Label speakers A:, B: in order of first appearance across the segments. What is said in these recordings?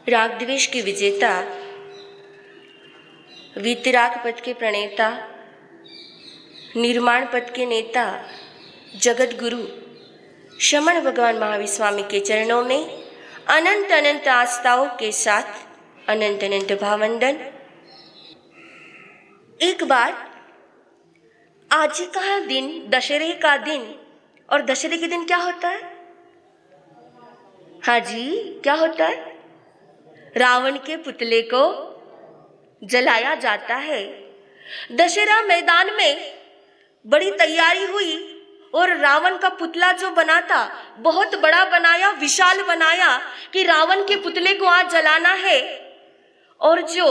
A: राग द्वेष के विजेता, वीतराग पद के प्रणेता, निर्माण पद के नेता, जगत गुरु श्रमण भगवान महावीर स्वामी के चरणों में अनंत अनंत आस्थाओं के साथ अनंत अनंत भावंदन। एक बार आज का दिन दशहरे का दिन, और दशहरे के दिन क्या होता है? हाँ जी, क्या होता है? रावण के पुतले को जलाया जाता है। दशहरा मैदान में बड़ी तैयारी हुई और रावण का पुतला जो बना था बहुत बड़ा बनाया, विशाल बनाया कि रावण के पुतले को आज जलाना है। और जो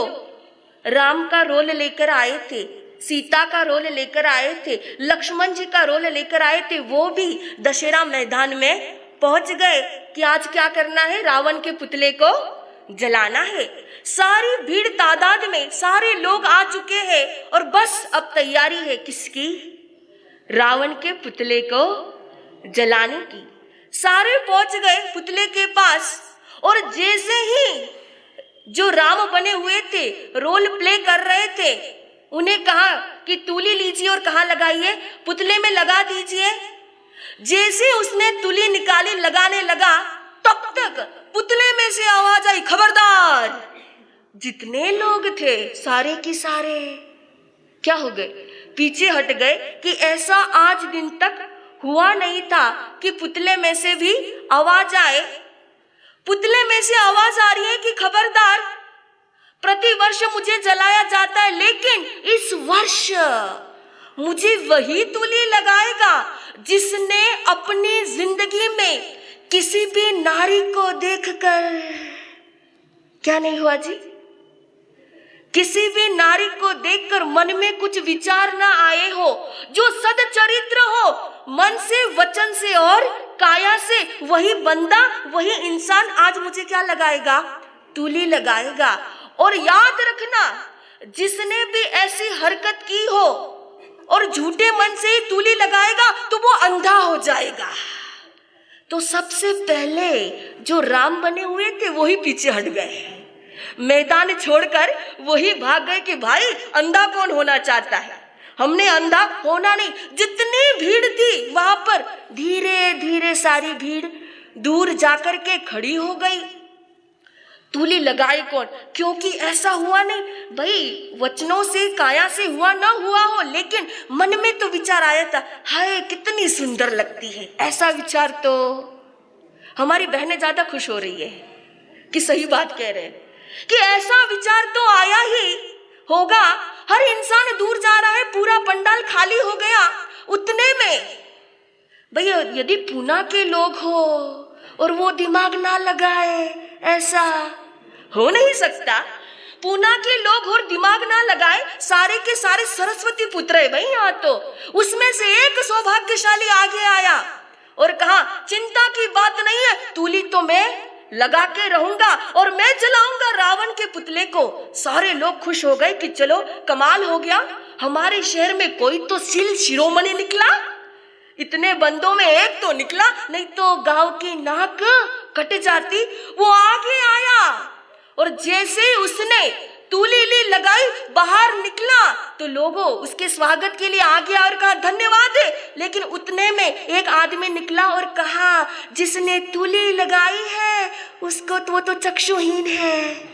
A: राम का रोल लेकर आए थे, सीता का रोल लेकर आए थे, लक्ष्मण जी का रोल लेकर आए थे, वो भी दशहरा मैदान में पहुंच गए कि आज क्या करना है, रावण के पुतले को जलाना है। सारी भीड़ तादाद में सारे लोग आ चुके हैं और बस अब तैयारी है किसकी? रावण के पुतले को जलाने की। सारे पहुंच गए पुतले के पास और जैसे ही जो राम बने हुए थे, रोल प्ले कर रहे थे, उन्हें कहा कि तुली लीजिए और कहाँ लगाइए? पुतले में लगा दीजिए। जैसे उसने तुली निकाली, लगाने लगा, तब तक पुतले में से आवाज आई, खबरदार! जितने लोग थे सारे के सारे क्या हो गए? पीछे हट गए कि ऐसा आज दिन तक हुआ नहीं था कि पुतले में से भी आवाज आए। पुतले में से आवाज आ रही है कि खबरदार, प्रति वर्ष मुझे जलाया जाता है, लेकिन इस वर्ष मुझे वही तुली लगाएगा जिसने अपनी जिंदगी में किसी भी नारी को देखकर क्या नहीं हुआ जी? किसी भी नारी को देखकर मन में कुछ विचार ना आए हो, जो सदचरित्र हो, मन से, वचन से और काया से, वही बंदा, वही इंसान आज मुझे क्या लगाएगा? तुली लगाएगा। और याद रखना, जिसने भी ऐसी हरकत की हो और झूठे मन से ही तुली लगाएगा तो वो अंधा हो जाएगा। तो सबसे पहले जो राम बने हुए थे वही पीछे हट गए, मैदान छोड़कर वही भाग गए कि भाई अंधा कौन होना चाहता है, हमने अंधा होना नहीं। जितनी भीड़ थी वहां पर धीरे धीरे सारी भीड़ दूर जाकर के खड़ी हो गई। तुली लगाए कौन? क्योंकि ऐसा हुआ नहीं भाई, वचनों से, काया से हुआ ना हुआ हो, लेकिन मन में तो विचार आया था, हाय कितनी सुंदर लगती है। ऐसा विचार तो हमारी बहनें ज्यादा खुश हो रही है कि सही बात कह रहे हैं कि ऐसा विचार तो आया ही होगा। हर इंसान दूर जा रहा है, पूरा पंडाल खाली हो गया। उतने में भैया यदि पूना के लोग हो और वो दिमाग ना लगाए, ऐसा हो नहीं सकता। पूना के लोग और दिमाग ना लगाए, सारे के सारे सरस्वती पुत्र है भाई यहाँ तो। उसमें से एक सौभाग्यशाली आगे आया और कहा, चिंता की बात नहीं है, तुली तो मैं लगा के रहूंगा और मैं जलाऊंगा रावण के पुतले को। सारे लोग खुश हो गए कि चलो कमाल हो गया, हमारे शहर में कोई तो शिरोमणि निकला। इतने बंदों में एक तो निकला, नहीं तो गांव की नाक कट जाती। वो आगे आया और जैसे उसने तुली लगाई, बाहर निकला तो लोगों उसके स्वागत के लिए आगे और कहा धन्यवाद है। लेकिन उतने में एक आदमी निकला और कहा, जिसने तुली लगाई है उसको तो वो तो चक्षुहीन है।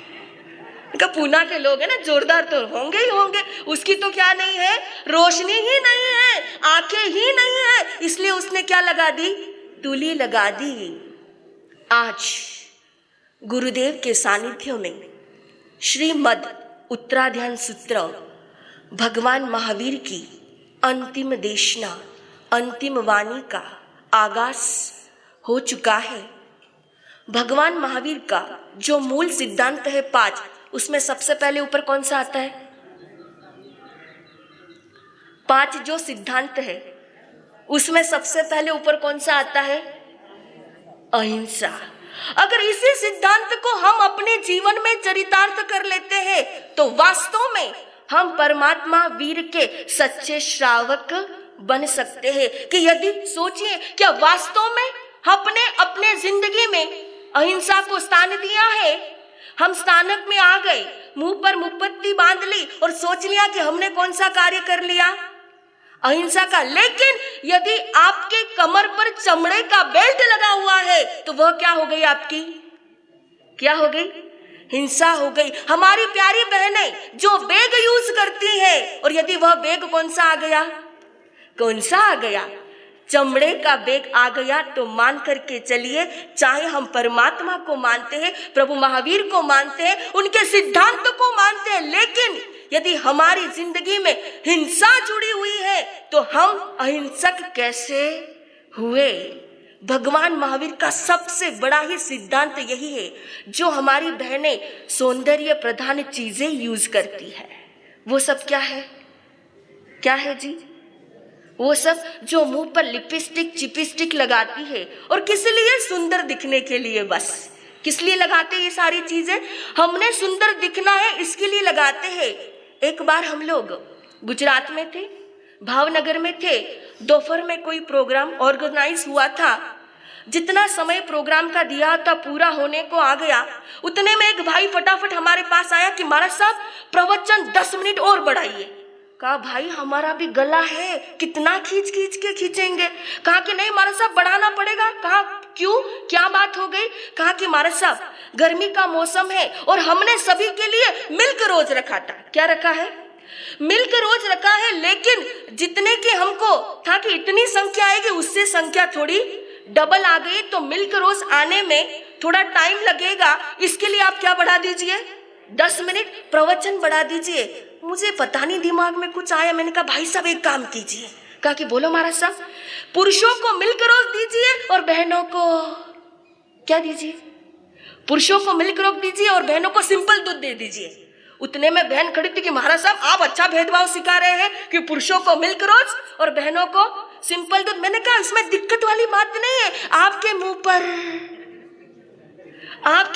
A: पूना के लोग है ना, जोरदार तो होंगे ही होंगे, उसकी तो क्या नहीं है, रोशनी ही नहीं है, आंखें ही नहीं है, इसलिए उसने क्या लगा दी? तुली लगा दी। आज गुरुदेव के सानिध्य में श्रीमद् उत्तराध्यान सूत्र भगवान महावीर की अंतिम देशना, अंतिम वाणी का आगाज हो चुका है। भगवान महावीर का जो मूल सिद्धांत है 5, उसमें सबसे पहले ऊपर कौन सा आता है? 5 जो सिद्धांत है उसमें सबसे पहले ऊपर कौन सा आता है? अहिंसा। अगर इसी सिद्धांत को हम अपने जीवन में चरितार्थ कर लेते हैं तो वास्तव में हम परमात्मा वीर के सच्चे श्रावक बन सकते हैं। कि यदि सोचिए, क्या वास्तव में अपने जिंदगी में अहिंसा को स्थान दिया है? हम स्थानक में आ गए, मुंह पर मुपत्ती बांध ली और सोच लिया कि हमने कौन सा कार्य कर लिया, अहिंसा का। लेकिन यदि आपके कमर पर चमड़े का बेल्ट लगा हुआ है तो वह क्या हो गई? आपकी क्या हो गई? हिंसा हो गई। हमारी प्यारी बहनें जो बैग यूज करती हैं, और यदि वह बैग कौन सा आ गया? कौन सा आ गया? चमड़े का बैग आ गया, तो मान करके चलिए, चाहे हम परमात्मा को मानते हैं, प्रभु महावीर को मानते हैं, उनके सिद्धांतों को मानते हैं, लेकिन यदि हमारी जिंदगी में हिंसा जुड़ी हुई है तो हम अहिंसक कैसे हुए? भगवान महावीर का सबसे बड़ा ही सिद्धांत यही है। जो हमारी बहनें सौंदर्य प्रधान चीजें यूज करती है, वो सब क्या है? क्या है जी? वो सब जो मुंह पर लिपस्टिक चिपस्टिक लगाती है, और किस लिए? सुंदर दिखने के लिए। बस किस लिए लगाते हैं ये सारी चीजें? हमने सुंदर दिखना है इसके लिए लगाते हैं। एक बार हम लोग गुजरात में थे, भावनगर में थे, दोपहर में कोई प्रोग्राम ऑर्गेनाइज हुआ था। जितना समय प्रोग्राम का दिया था पूरा होने को आ गया, उतने में एक भाई फटाफट हमारे पास आया कि महाराज साहब प्रवचन 10 मिनट और बढ़ाइए। कहा भाई हमारा भी गला है, कितना खींच खींच के खींचेंगे? कहा कि नहीं महाराज साहब बढ़ाना पड़ेगा। कहा क्यों, क्या बात हो गई? कहा कि महाराज साहब गर्मी का मौसम है और हमने सभी के लिए मिल्क रोज रखा था। क्या रखा है? मिल्क रोज रखा है, लेकिन जितने की हमको था कि इतनी संख्या आएगी, उससे संख्या थोड़ी डबल आ गई, तो मिल्क रोज आने में थोड़ा टाइम लगेगा। इसके लिए आप क्या बढ़ा दीजिए? 10 मिनट प्रवचन बढ़ा दीजिए। मुझे पता नहीं दिमाग में कुछ आया, मैंने कहा भाई साहब एक काम कीजिए। कहा कि बोलो महाराज साहब, पुरुषों को मिल्क रोज दीजिए और बहनों को क्या दीजिए? पुरुषों को मिल्क रोज दीजिए और बहनों को सिंपल दूध दे दीजिए। उतने में बहन खड़ी थी कि महाराज साहब आप अच्छा भेदभाव सिखा रहे हैं कि पुरुषों को मिल्क रोज और बहनों को सिंपल दूध। मैंने कहा इसमें दिक्कत वाली बात नहीं है, आपके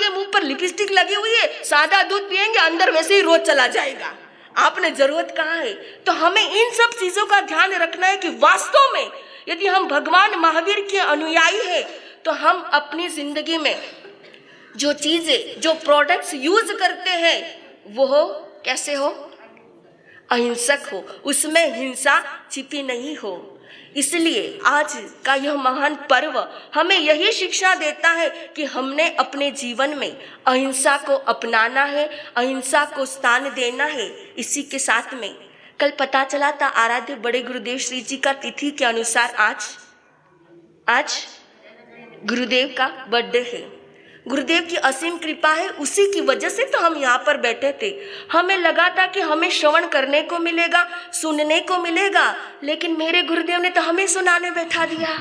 A: मुंह पर लिपस्टिक लगी हुई है, सादा दूध पिएंगे अंदर वैसे ही रोज चला जाएगा, आपने जरूरत कहाँ है? तो हमें इन सब चीजों का ध्यान रखना है कि वास्तव में यदि हम भगवान महावीर के अनुयायी हैं तो हम अपनी जिंदगी में जो चीजें, जो प्रोडक्ट्स यूज करते हैं वो कैसे हो? अहिंसक हो, उसमें हिंसा छिपी नहीं हो। इसलिए आज का यह महान पर्व हमें यही शिक्षा देता है कि हमने अपने जीवन में अहिंसा को अपनाना है, अहिंसा को स्थान देना है। इसी के साथ में कल पता चला था आराध्य बड़े गुरुदेव श्री जी का तिथि के अनुसार आज गुरुदेव का बर्थडे है। गुरुदेव की असीम कृपा है, उसी की वजह से तो हम यहाँ पर बैठे थे। हमें लगा था कि हमें श्रवण करने को मिलेगा, सुनने को मिलेगा, लेकिन मेरे गुरुदेव ने तो हमें सुनाने बैठा दिया।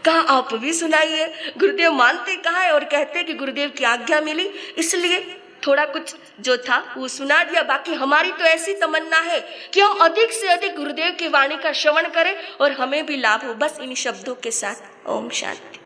A: कहा आप भी सुनाइए। गुरुदेव मानते कहा है और कहते कि गुरुदेव की आज्ञा मिली, इसलिए थोड़ा कुछ जो था वो सुना दिया। बाकी हमारी तो ऐसी तमन्ना है कि हम अधिक से अधिक गुरुदेव की वाणी का श्रवण करें और हमें भी लाभ हो। बस इन शब्दों के साथ ओम शांति।